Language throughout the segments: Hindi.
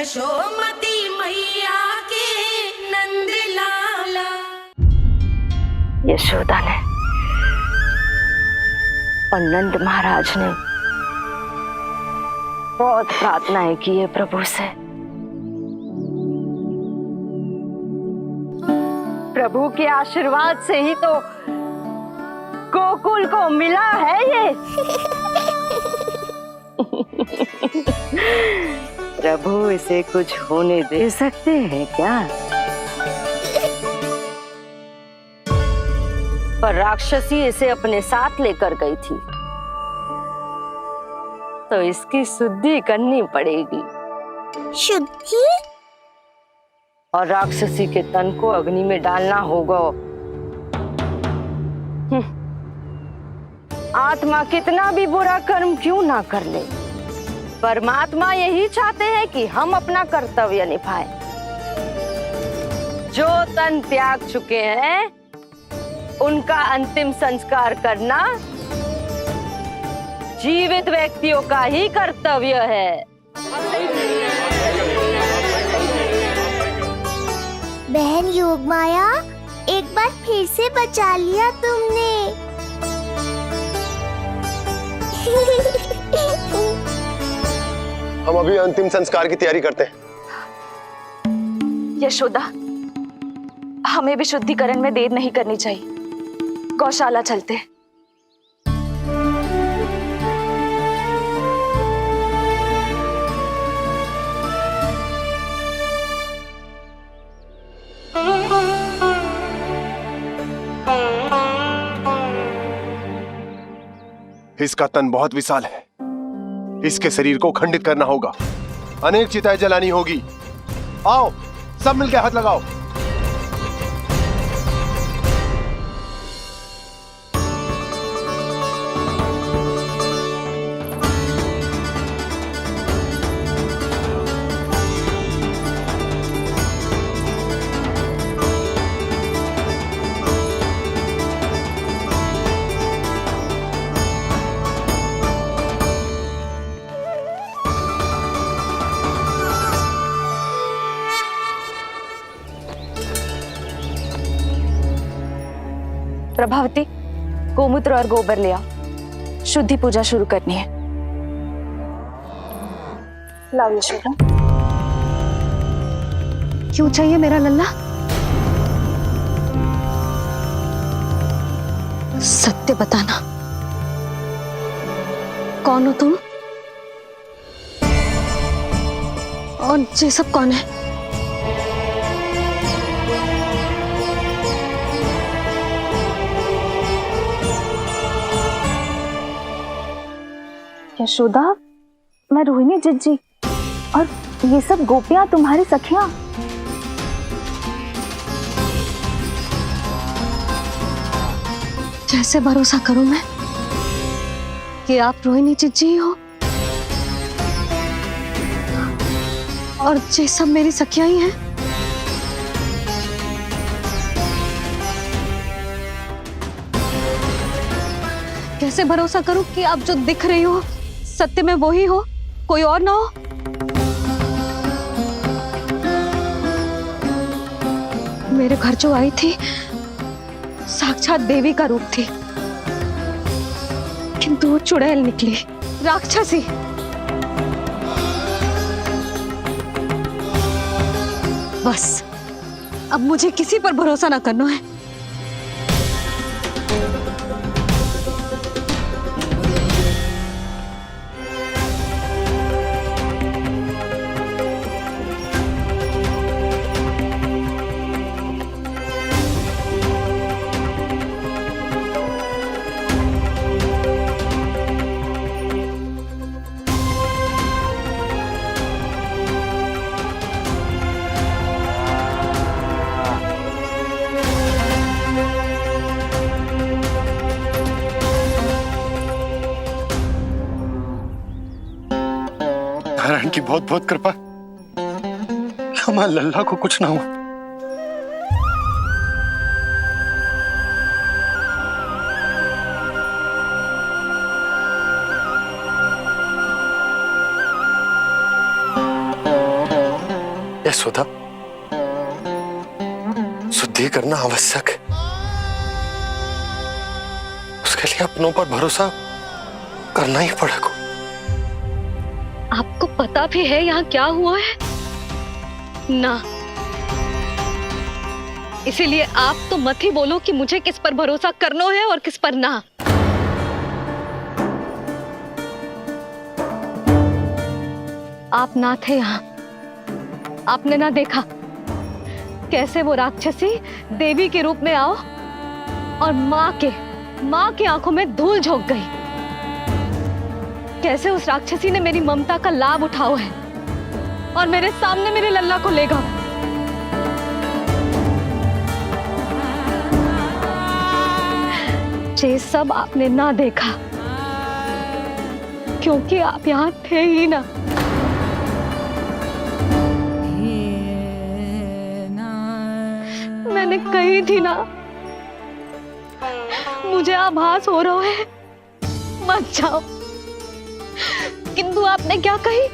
यशोमती मैया के नंद लाला। यशोदा ने और नंद महाराज ने बहुत प्रार्थनाएं की है प्रभु से। प्रभु के आशीर्वाद से ही तो गोकुल को मिला है ये। प्रभु इसे कुछ होने दे सकते हैं क्या? पर राक्षसी इसे अपने साथ लेकर गई थी, तो इसकी शुद्धि करनी पड़ेगी। शुद्धि? और राक्षसी के तन को अग्नि में डालना होगा। आत्मा कितना भी बुरा कर्म क्यों ना कर ले, परमात्मा यही चाहते हैं कि हम अपना कर्तव्य निभाएं। जो तन त्याग चुके हैं उनका अंतिम संस्कार करना जीवित व्यक्तियों का ही कर्तव्य है। बहन योगमाया, एक बार फिर से बचा लिया तुमने। हम अभी अंतिम संस्कार की तैयारी करते हैं। यशोदा, हमें भी शुद्धिकरण में देर नहीं करनी चाहिए। गौशाला चलते हैं। इसका तन बहुत विशाल है, इसके शरीर को खंडित करना होगा, अनेक चिताएं जलानी होगी। आओ सब मिलकर हाथ लगाओ। प्रभावती, गोमूत्र और गोबर ले आओ, शुद्धि पूजा शुरू करनी है। लाओ यशोदा। क्यों चाहिए मेरा लल्ला? सत्य बताना, कौन हो तुम और ये सब कौन है? यशोदा, मैं रोहिणी जिज्जी और ये सब गोपियां तुम्हारी सखियां। कैसे भरोसा करूं मैं कि आप रोहिणी जिज्जी हो और ये सब मेरी सखियां ही हैं? कैसे भरोसा करूं कि आप जो दिख रही हो सत्य में वो ही हो, कोई और ना हो? मेरे घर जो आई थी साक्षात देवी का रूप थी, किंतु वो चुड़ैल निकली, राक्षसी। बस अब मुझे किसी पर भरोसा ना करना है। नारायण की बहुत बहुत कृपा कि हमारे लल्ला को कुछ ना हुआ। यशोदा, शुद्धि करना आवश्यक है। उसके लिए अपनों पर भरोसा करना ही पड़ेगा। आपको पता भी है यहाँ क्या हुआ है ना, इसीलिए आप तो मत ही बोलो कि मुझे किस पर भरोसा करना है और किस पर ना। आप ना थे यहाँ, आपने ना देखा कैसे वो राक्षसी देवी के रूप में आओ और माँ के आंखों में धूल झोंक गई। कैसे उस राक्षसी ने मेरी ममता का लाभ उठाओ है और मेरे सामने मेरे लल्ला को ले गया। ये सब आपने ना देखा क्योंकि आप यहाँ थे ही ना। मैंने कही थी ना, मुझे आभास हो रहा है मत जाओ, किंतु आपने क्या कही?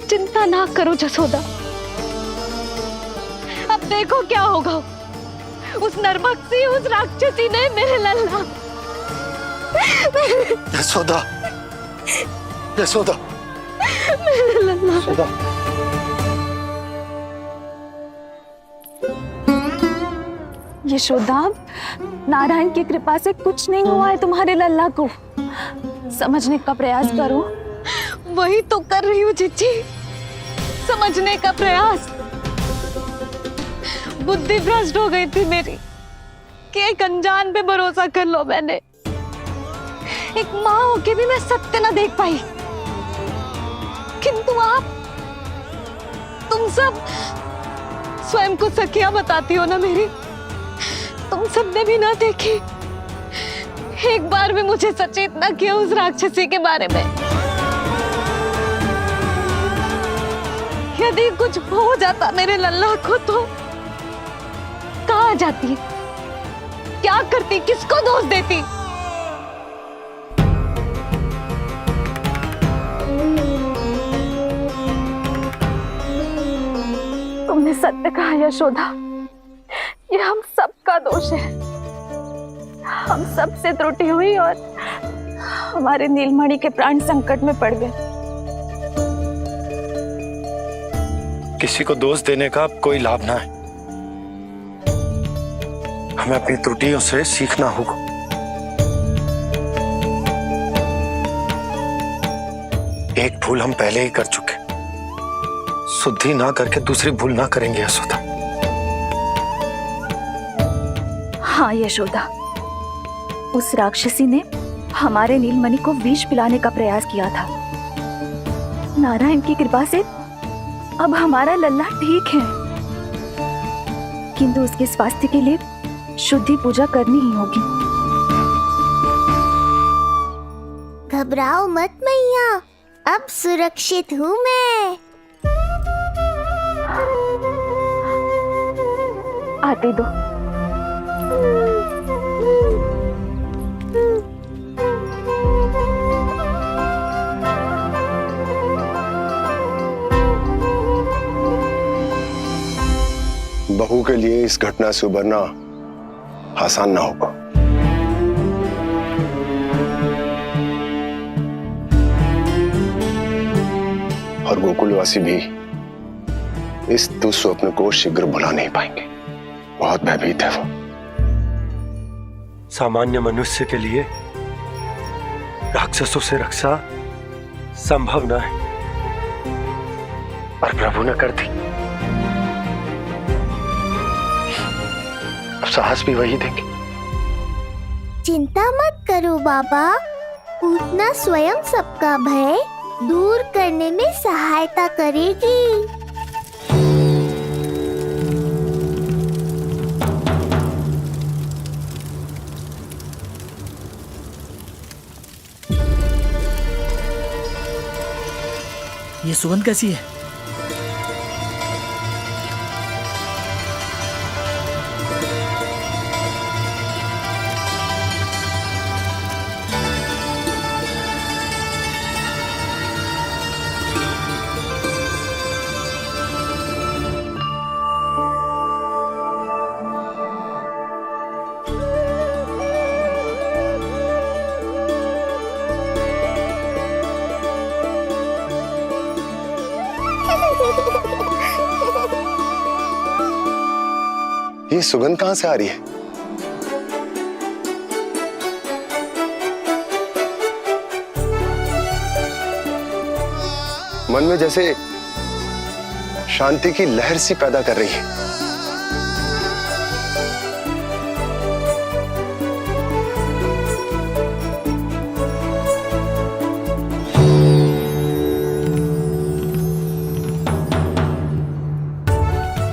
चिंता ना करो जसोदा, अब देखो क्या होगा। उस नरभक्षी, उस राक्षसी ने मेरे लल्ला। यशोदा, यशोदा, मेरे लल्ला। यशोदा। यशोदा, नारायण की कृपा से कुछ नहीं हुआ है तुम्हारे लल्ला को। समझने का प्रयास करो। वही तो कर रही हूँ जीजी, समझने का प्रयास। बुद्धि भ्रष्ट हो गई थी मेरी कि एक अनजान पे भरोसा कर लो मैंने। एक माँ होके भी मैं सत्य ना देख पाई, किंतु आप, तुम सब स्वयं को सखिया बताती हो ना मेरी, तुम सबने भी ना देखी, एक बार भी मुझे सचेत ना किया उस राक्षसी के बारे में। यदि कुछ हो जाता मेरे लल्ला को तो कहाँ जाती, क्या करती, किसको दोष देती? तुमने सत्य कहा यशोदा, ये हम सबका दोष है। हम सबसे त्रुटि हुई और हमारे नीलमणि के प्राण संकट में पड़ गए। किसी को दोष देने का कोई लाभ ना है। हमें अपनी त्रुटियों से सीखना होगा। एक भूल हम पहले ही कर चुके, शुद्धि ना करके दूसरी भूल ना करेंगे यशोदा। हाँ यशोदा, उस राक्षसी ने हमारे नीलमणि को विष पिलाने का प्रयास किया था। नारायण की कृपा से अब हमारा लल्ला ठीक है, किंतु उसके स्वास्थ्य के लिए शुद्धि पूजा करनी ही होगी। घबराओ मत मैया, अब सुरक्षित हूँ मैं। आते दो। बहू के लिए इस घटना से उबरना आसान ना होगा। और गोकुलवासी भी इस दुस्वप्न को शीघ्र भुला नहीं पाएंगे। बहुत भयभीत है वो। सामान्य मनुष्य के लिए राक्षसों से रक्षा संभव न है, पर प्रभु ने कर दी। अब साहस भी वही देंगे। चिंता मत करो बाबा, पूतना स्वयं सबका भय दूर करने में सहायता करेगी। ये सुगंध कैसी है? ये सुगंध कहां से आ रही है? मन में जैसे शांति की लहर सी पैदा कर रही है।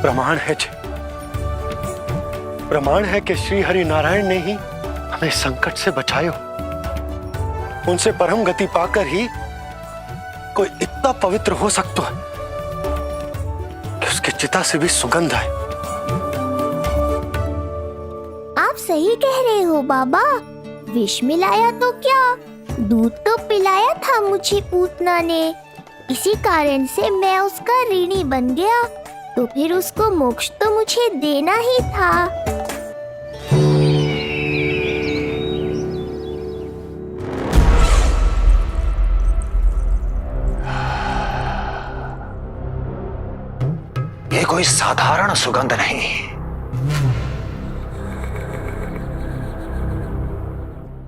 प्रमाण है जी, प्रमाण है कि श्री हरि नारायण ने ही हमें संकट से बचायो। उनसे परम गति पाकर ही कोई इतना पवित्र हो सकता है कि उसकी चिता से भी सुगंध आए। आप सही कह रहे हो बाबा। विष मिलाया तो क्या, दूध तो पिलाया था मुझे पूतना ने। इसी कारण से मैं उसका ऋणी बन गया, तो फिर उसको मोक्ष तो मुझे देना ही था। ये कोई साधारण सुगंध नहीं,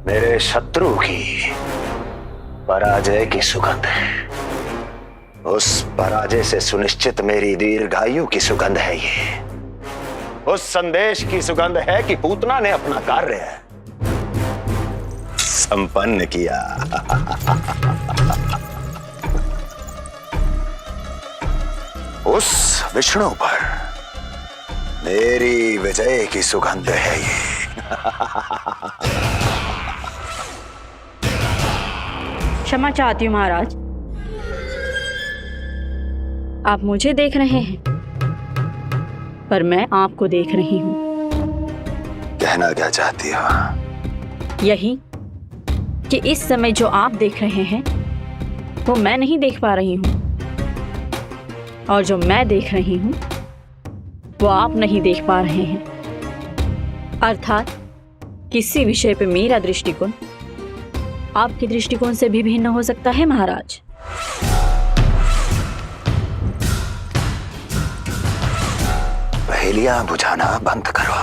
मेरे शत्रु की पराजय की सुगंध है। उस पराजय से सुनिश्चित मेरी दीर्घायु की सुगंध है ये। उस संदेश की सुगंध है कि पूतना ने अपना कार्य संपन्न किया। उस विष्णु पर मेरी विजय की सुगंध है ये। क्षमा चाहती हूँ महाराज, आप मुझे देख रहे हैं पर मैं आपको देख रही हूँ। कहना क्या चाहती हो? यही कि इस समय जो आप देख रहे हैं वो मैं नहीं देख पा रही हूँ, और जो मैं देख रही हूँ वो आप नहीं देख पा रहे हैं। अर्थात किसी विषय पे मेरा दृष्टिकोण आपके दृष्टिकोण से भी भिन्न हो सकता है महाराज। पहेलियां बुझाना बंद करो,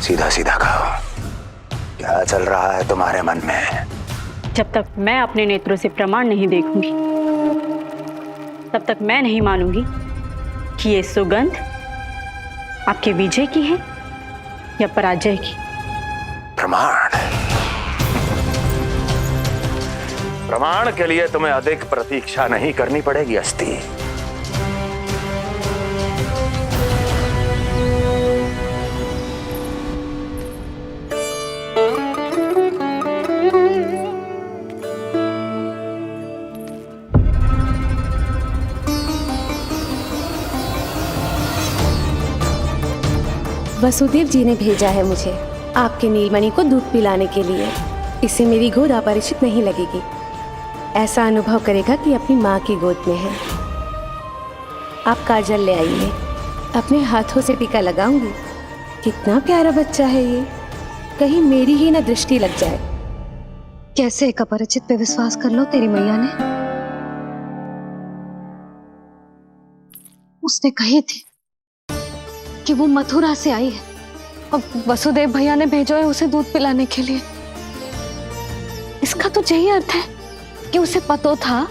सीधा सीधा कहो, क्या चल रहा है तुम्हारे मन में? जब तक मैं अपने नेत्रों से प्रमाण नहीं देखूंगी तब तक मैं नहीं मानूंगी कि ये सुगंध आपके विजय की है या पराजय की। प्रमाण, प्रमाण के लिए तुम्हें अधिक प्रतीक्षा नहीं करनी पड़ेगी अस्ति। वसुदेव जी ने भेजा है मुझे आपके नीलमणि को दूध पिलाने के लिए। इससे मेरी गोद अपरिचित नहीं लगेगी, ऐसा अनुभव करेगा कि अपनी माँ की गोद में है। आप काजल ले आइए, अपने हाथों से टीका लगाऊंगी। कितना प्यारा बच्चा है ये, कहीं मेरी ही ना दृष्टि लग जाए। कैसे एक अपरिचित पे विश्वास कर लो तेरी मैया ने। उसने कही थी कि वो मथुरा से आई है और वसुदेव भैया ने भेजा है उसे दूध पिलाने के लिए। इसका तो यही अर्थ है कि उसे पता था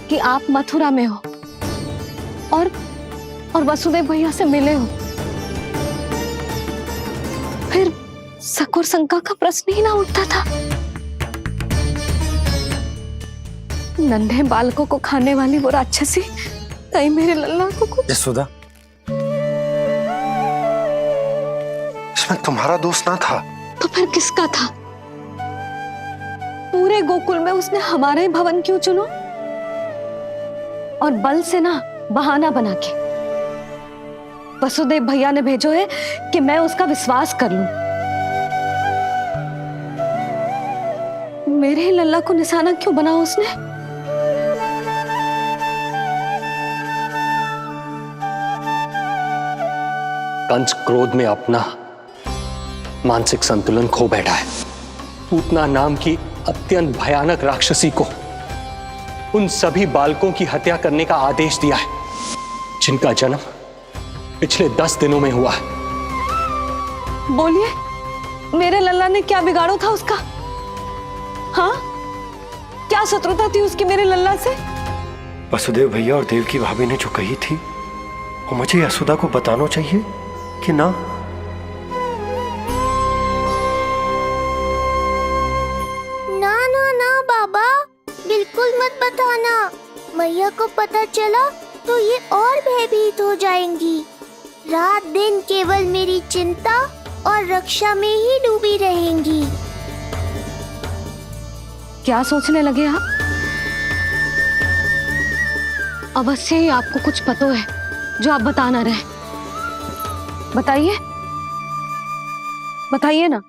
कि आप मथुरा में हो और वसुदेव भैया से मिले हो। फिर शक और शंका का प्रश्न ही ना उठता था। नन्हे बालकों को खाने वाली वो राक्षसी कहीं मेरे लल्ला को कुछ। यशोदा, इसमें तुम्हारा दोष ना था। तो फिर किसका था? पूरे गोकुल में उसने हमारा ही भवन क्यों चुना? और बल से ना बहाना बना के वसुदेव भैया ने भेजो है कि मैं उसका विश्वास कर लूं। मेरे ही लल्ला को निशाना क्यों बनाया उसने? कंस क्रोध में अपना मानसिक संतुलन खो बैठा है। पूतना नाम की अत्यंत भयानक राक्षसी को उन सभी बालकों की हत्या करने का आदेश दिया है जिनका जन्म पिछले 10 दिनों में हुआ है। बोलिए, मेरे लल्ला ने क्या बिगाड़ो था उसका? हाँ, क्या शत्रुता थी उसकी मेरे लल्ला से? वसुदेव भैया और देवकी भाभी ने जो कही थी वो मुझे यशोदा को बताना चाहिए कि ना? ना ना ना बाबा, बिल्कुल मत बताना। मैया को पता चला तो ये और भयभीत हो जाएंगी। रात दिन केवल मेरी चिंता और रक्षा में ही डूबी रहेंगी। क्या सोचने लगे आप? अवश्य ही आपको कुछ पता है जो आप बता ना रहे। बताइए, बताइए ना।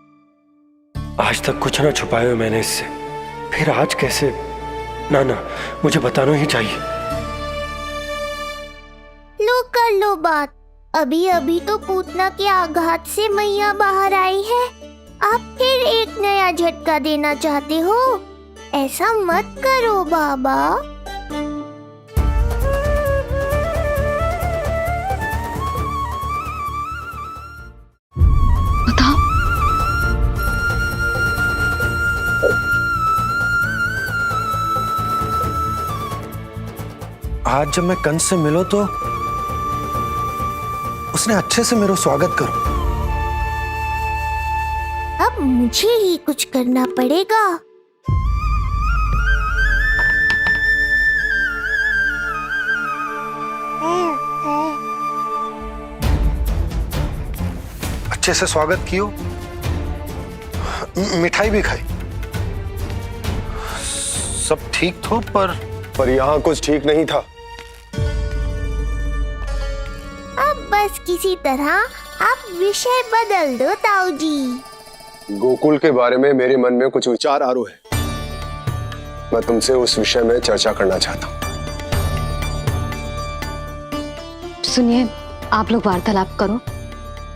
आज तक कुछ ना छुपाया हो मैंने इससे, फिर आज कैसे? ना ना, मुझे बताना ही चाहिए। लो कर लो बात। अभी अभी तो पूतना के आघात से मैया बाहर आई है। आप फिर एक नया झटका देना चाहते हो? ऐसा मत करो बाबा। बताओ। आज जब मैं कंस से मिलो तो उसने अच्छे से मेरा स्वागत करो। अब मुझे ही कुछ करना पड़ेगा। अच्छे से स्वागत कियो, मिठाई भी खाई, सब ठीक तो, पर यहाँ कुछ ठीक नहीं था। अब बस किसी तरह आप विषय बदल दो ताऊ जी। गोकुल के बारे में मेरे मन में कुछ विचार आ रहे हैं। मैं तुमसे उस विषय में चर्चा करना चाहता हूँ। सुनिए, आप लोग वार्तालाप करो।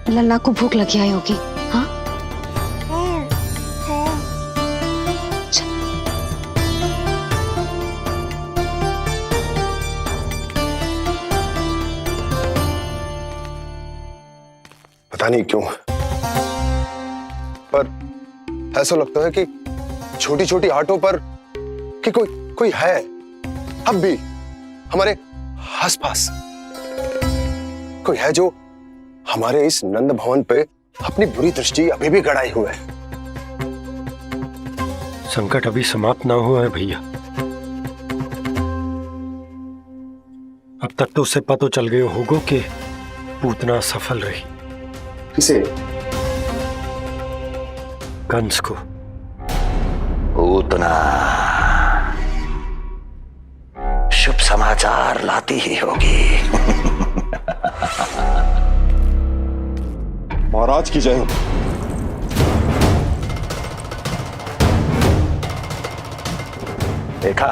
लल्ला को भूख लगी आई होगी। हाँ, पता नहीं क्यों, पर ऐसा लगता है कि छोटी छोटी आटों पर कि कोई है अब भी हमारे आसपास। कोई है जो हमारे इस नंद भवन पे अपनी बुरी दृष्टि अभी भी गड़ाए हुए है। संकट अभी समाप्त ना हुआ है भैया। अब तक तो उससे पता चल गया होगा कि पूतना सफल रही। किसे? कंस को। पूतना शुभ समाचार लाती ही होगी। महाराज की जय हो। देखा,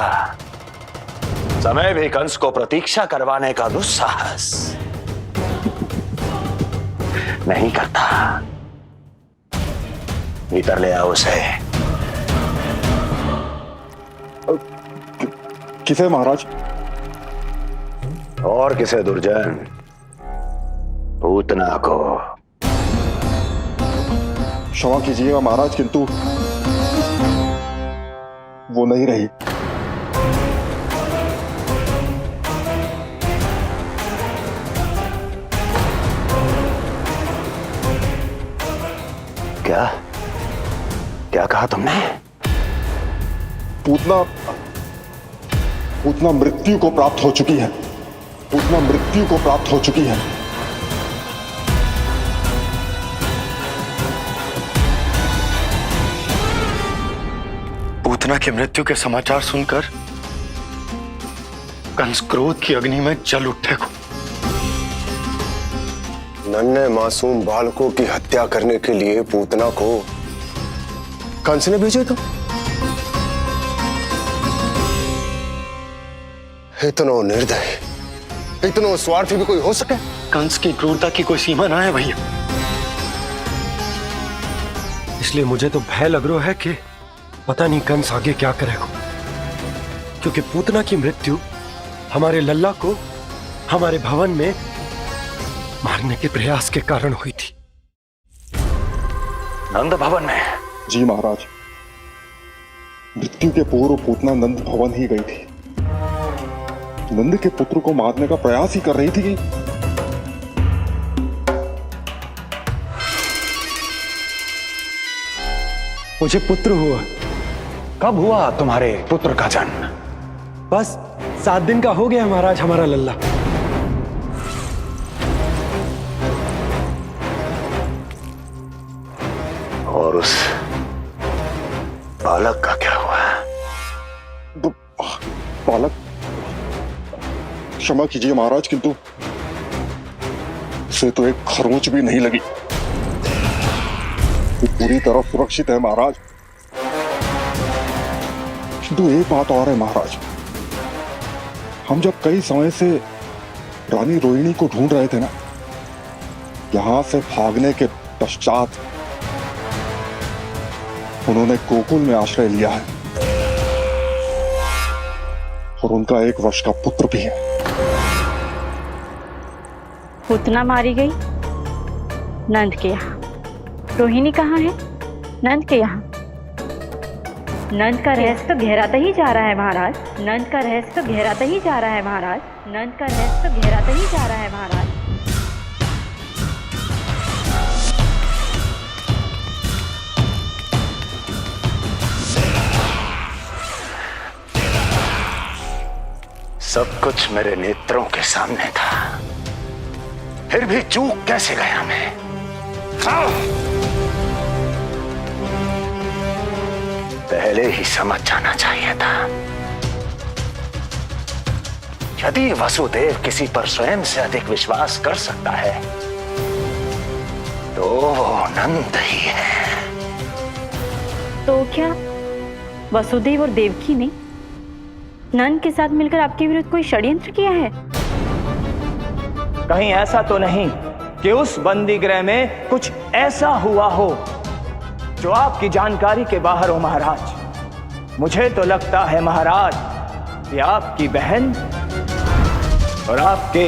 समय भी कंस को प्रतीक्षा करवाने का दुस्साहस नहीं करता। भीतर ले आओ उसे। किसे महाराज? और किसे दुर्जन? पूतना को। क्षमा कीजिएगा महाराज, किंतु वो नहीं रही। क्या क्या कहा तुमने? पूतना मृत्यु को प्राप्त हो चुकी है। पूतना मृत्यु को प्राप्त हो चुकी है। पूतना की मृत्यु के समाचार सुनकर कंस क्रोध की अग्नि में जल उठे को। नन्हे मासूम बालकों की हत्या करने के लिए पूतना को कंस ने भेजा था। इतना निर्दय, इतना स्वार्थी भी कोई हो सके? कंस की क्रूरता की कोई सीमा ना है भैया। इसलिए मुझे तो भय लग रहा है कि पता नहीं कंस आगे क्या करेगा, क्योंकि पूतना की मृत्यु हमारे लल्ला को हमारे भवन में मारने के प्रयास के कारण हुई थी। नंद भवन में? जी महाराज, मृत्यु के पूर्व पूतना नंद भवन ही गई थी। नंद के पुत्र को मारने का प्रयास ही कर रही थी। मुझे पुत्र हुआ। कब हुआ तुम्हारे पुत्र का जन्म? बस 7 दिन का हो गया महाराज हमारा लल्ला। और उस बालक का क्या हुआ? बालक, क्षमा कीजिए महाराज, किंतु उसे तो एक खरोंच भी नहीं लगी। वो पूरी तरह सुरक्षित है महाराज। किंतु एक बात और है महाराज, हम जब कई समय से रानी रोहिणी को ढूंढ रहे थे ना, यहां से भागने के पश्चात उन्होंने गोकुल में आश्रय लिया है और उनका 1 वर्ष का पुत्र भी है। पूतना मारी गई नंद के यहाँ। रोहिणी कहाँ है? नंद के यहाँ। नंद का रहस्य तो गहराता ही जा रहा है महाराज। नंद का रहस्य तो गहराता ही जा रहा है महाराज। नंद का रहस्य तो गहराता ही जा रहा है महाराज। सब कुछ मेरे नेत्रों के सामने था, फिर भी चूक कैसे गया मैं? पहले ही समझ जाना चाहिए था। यदि वसुदेव किसी पर स्वयं से अधिक विश्वास कर सकता है तो वो नंद ही है। तो क्या वसुदेव और देवकी ने नंद के साथ मिलकर आपके विरुद्ध कोई षड्यंत्र किया है? कहीं ऐसा तो नहीं कि उस बंदी गृह में कुछ ऐसा हुआ हो जो आपकी जानकारी के बाहर हो महाराज। मुझे तो लगता है महाराज कि आपकी बहन और आपके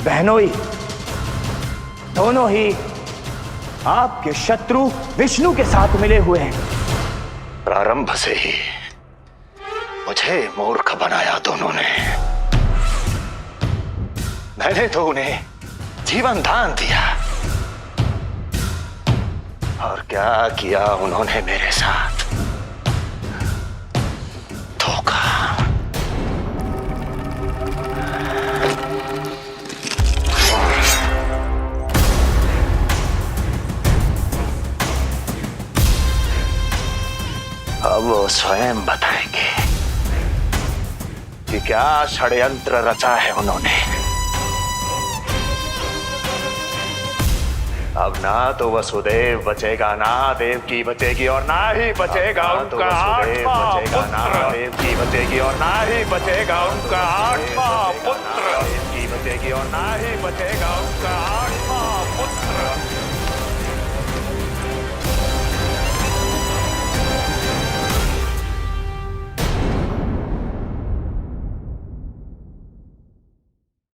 बहनोई दोनों ही आपके शत्रु विष्णु के साथ मिले हुए हैं। प्रारंभ से ही मुझे मूर्ख बनाया दोनों ने। मैंने तो उन्हें जीवन दान दिया, और क्या किया उन्होंने मेरे साथ? धोखा। अब वो स्वयं बताएंगे कि क्या षड्यंत्र रचा है उन्होंने। अब ना तो वसुदेव बचेगा, ना देवकी बचेगी, और ना ही बचेगा उनका आठवां पुत्र। ना देवकी बचेगी और ना ही बचेगा उनका आठवां पुत्र। देवकी बचेगी और ना ही बचेगा।